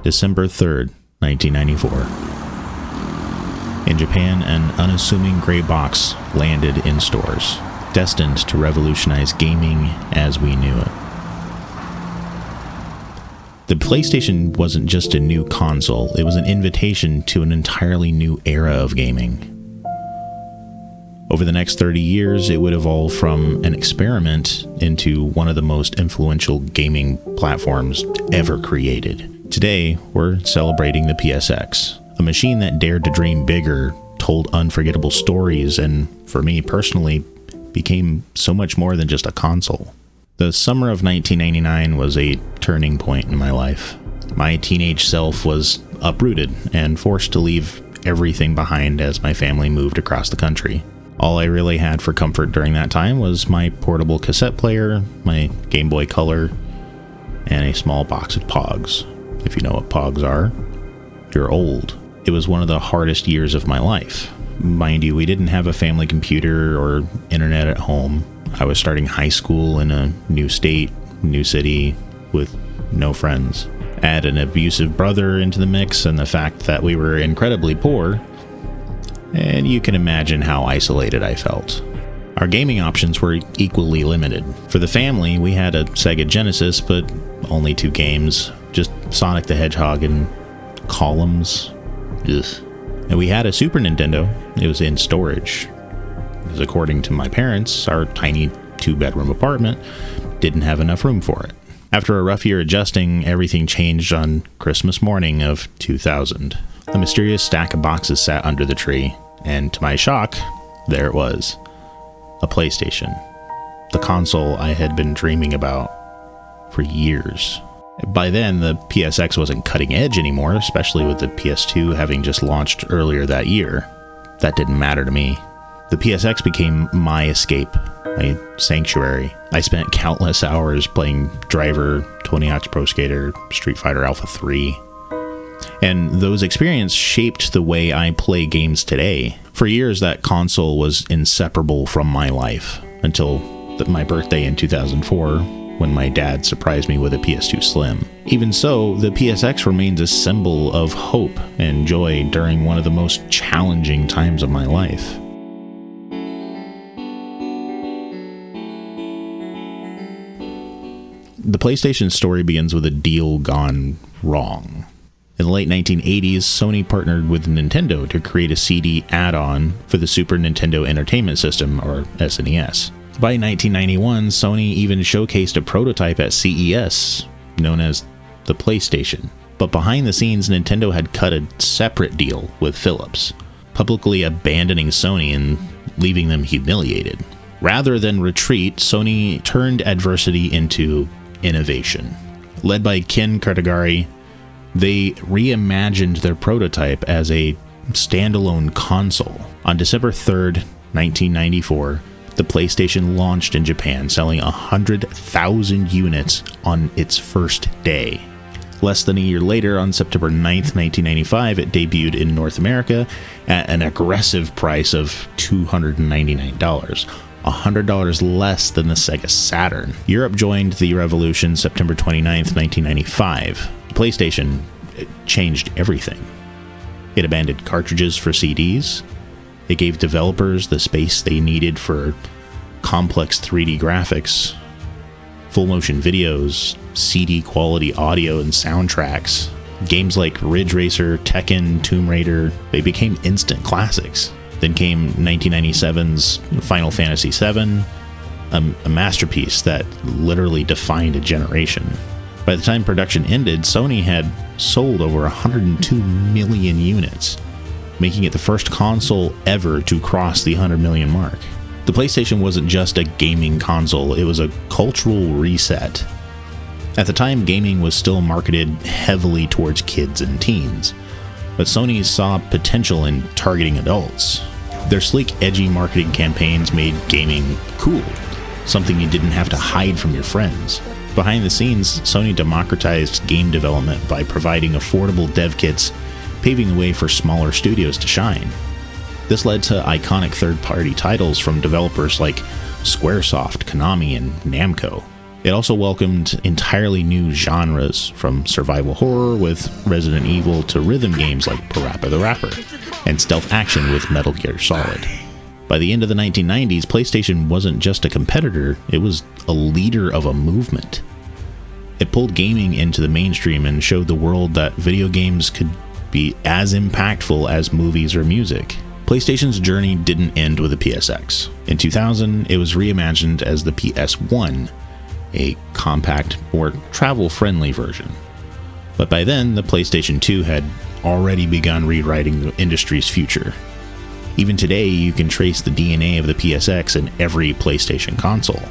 December 3rd, 1994. In Japan, an unassuming gray box landed in stores, destined to revolutionize gaming as we knew it. The PlayStation wasn't just a new console, it was an invitation to an entirely new era of gaming. Over the next 30 years, it would evolve from an experiment into one of the most influential gaming platforms ever created. Today, we're celebrating the PSX, a machine that dared to dream bigger, told unforgettable stories, and, for me personally, became so much more than just a console. The summer of 1999 was a turning point in my life. My teenage self was uprooted and forced to leave everything behind as my family moved across the country. All I really had for comfort during that time was my portable cassette player, my Game Boy Color, and a small box of Pogs. If you know what Pogs are, you're old. It was one of the hardest years of my life. Mind you, we didn't have a family computer or internet at home. I was starting high school in a new state, new city, with no friends. Add an abusive brother into the mix and the fact that we were incredibly poor, and you can imagine how isolated I felt. Our gaming options were equally limited. For the family, we had a Sega Genesis, but only 2 games, just Sonic the Hedgehog and Columns. Ugh. And we had a Super Nintendo. It was in storage, because according to my parents, our tiny 2-bedroom apartment didn't have enough room for it. After a rough year adjusting, everything changed on Christmas morning of 2000. A mysterious stack of boxes sat under the tree, and to my shock, there it was. A PlayStation. The console I had been dreaming about for years. By then, the PSX wasn't cutting edge anymore, especially with the PS2 having just launched earlier that year. That didn't matter to me. The PSX became my escape, my sanctuary. I spent countless hours playing Driver, Tony Hawk's Pro Skater, Street Fighter Alpha 3. And those experiences shaped the way I play games today. For years, that console was inseparable from my life, until my birthday in 2004, when my dad surprised me with a PS2 Slim. Even so, the PSX remains a symbol of hope and joy during one of the most challenging times of my life. The PlayStation story begins with a deal gone wrong. In the late 1980s, Sony partnered with Nintendo to create a CD add-on for the Super Nintendo Entertainment System, or SNES. By 1991, Sony even showcased a prototype at CES, known as the PlayStation. But behind the scenes, Nintendo had cut a separate deal with Philips, publicly abandoning Sony and leaving them humiliated. Rather than retreat, Sony turned adversity into innovation. Led by Ken Katagiri, they reimagined their prototype as a standalone console. On December 3rd, 1994, the PlayStation launched in Japan, selling 100,000 units on its first day. Less than a year later, on September 9th, 1995, it debuted in North America at an aggressive price of $299. $100 less than the Sega Saturn. Europe joined the revolution September 29th, 1995. PlayStation changed everything. It abandoned cartridges for CDs. It gave developers the space they needed for complex 3D graphics, full motion videos, CD quality audio and soundtracks. Games like Ridge Racer, Tekken, Tomb Raider, they became instant classics. Then came 1997's Final Fantasy VII, a masterpiece that literally defined a generation. By the time production ended, Sony had sold over 102 million units, making it the first console ever to cross the 100 million mark. The PlayStation wasn't just a gaming console, it was a cultural reset. At the time, gaming was still marketed heavily towards kids and teens, but Sony saw potential in targeting adults. Their sleek, edgy marketing campaigns made gaming cool, something you didn't have to hide from your friends. Behind the scenes, Sony democratized game development by providing affordable dev kits, paving the way for smaller studios to shine. This led to iconic third-party titles from developers like Squaresoft, Konami, and Namco. It also welcomed entirely new genres, from survival horror with Resident Evil to rhythm games like Parappa the Rapper, and stealth action with Metal Gear Solid. By the end of the 1990s, PlayStation wasn't just a competitor, it was a leader of a movement. It pulled gaming into the mainstream and showed the world that video games could be as impactful as movies or music. PlayStation's journey didn't end with the PSX. In 2000, it was reimagined as the PS1, a compact, more travel-friendly version. But by then, the PlayStation 2 had already begun rewriting the industry's future. Even today, you can trace the DNA of the PSX in every PlayStation console.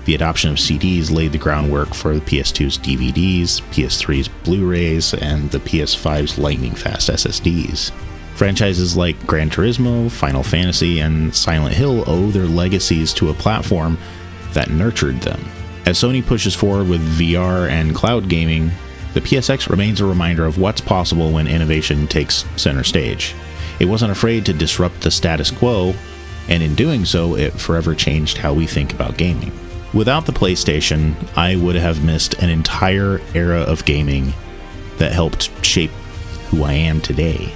The adoption of CDs laid the groundwork for the PS2's DVDs, PS3's Blu-rays, and the PS5's lightning-fast SSDs. Franchises like Gran Turismo, Final Fantasy, and Silent Hill owe their legacies to a platform that nurtured them. As Sony pushes forward with VR and cloud gaming, the PSX remains a reminder of what's possible when innovation takes center stage. It wasn't afraid to disrupt the status quo, and in doing so, it forever changed how we think about gaming. Without the PlayStation, I would have missed an entire era of gaming that helped shape who I am today.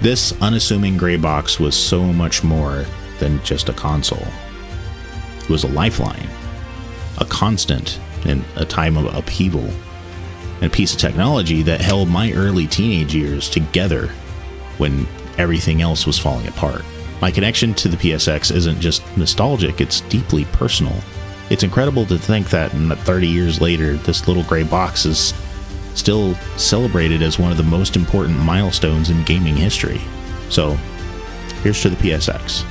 This unassuming gray box was so much more than just a console. It was a lifeline, a constant in a time of upheaval, and a piece of technology that held my early teenage years together when everything else was falling apart. My connection to the PSX isn't just nostalgic, it's deeply personal. It's incredible to think that 30 years later, this little gray box is still celebrated as one of the most important milestones in gaming history. So, here's to the PSX.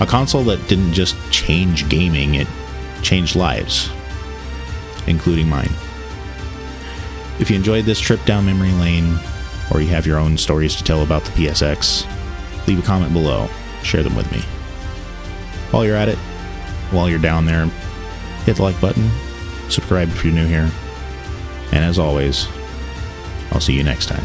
A console that didn't just change gaming, it changed lives, including mine. If you enjoyed this trip down memory lane, or you have your own stories to tell about the PSX, leave a comment below. Share them with me. While you're at it, while you're down there, hit the like button, subscribe if you're new here, and as always, I'll see you next time.